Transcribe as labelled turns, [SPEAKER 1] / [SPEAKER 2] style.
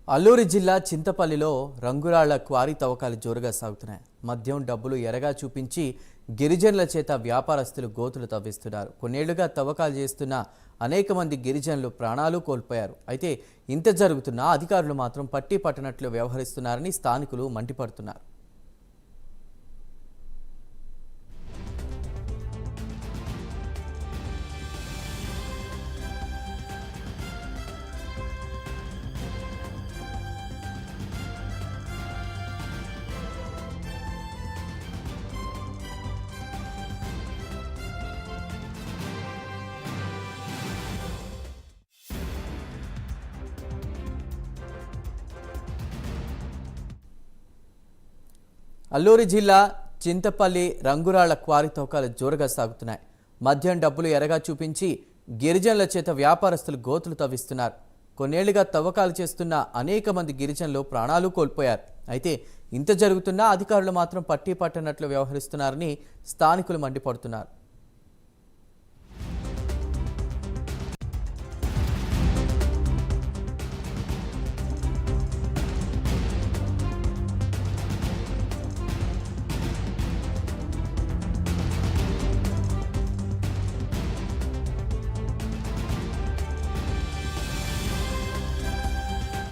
[SPEAKER 1] అల్లూరి జిల్లా చింతపల్లిలో రంగురాళ్ల క్వారీ తవ్వకాలు జోరుగా సాగుతున్నాయి. మద్యం డబ్బులు ఎరగా చూపించి గిరిజనుల చేత వ్యాపారస్తులు గోతులు తవ్విస్తున్నారు. కొన్నేళ్లుగా తవ్వకాలు చేస్తున్న అనేక మంది గిరిజనులు ప్రాణాలు కోల్పోయారు. అయితే ఇంత జరుగుతున్నా అధికారులు మాత్రం పట్టి పట్టనట్లు వ్యవహరిస్తున్నారని స్థానికులు మండిపడుతున్నారు. అల్లూరి జిల్లా చింతపల్లి రంగురాళ్ల క్వారీ తవ్వకాలు జోరుగా సాగుతున్నాయి. మద్యం డబ్బులు ఎరగా చూపించి గిరిజనుల చేత వ్యాపారస్తులు గోతులు తవ్విస్తున్నారు. కొన్నేళ్లుగా తవ్వకాలు చేస్తున్న అనేక మంది గిరిజనులు ప్రాణాలు కోల్పోయారు. అయితే ఇంత జరుగుతున్నా అధికారులు మాత్రం పట్టి పట్టనట్లు వ్యవహరిస్తున్నారని స్థానికులు మండిపడుతున్నారు.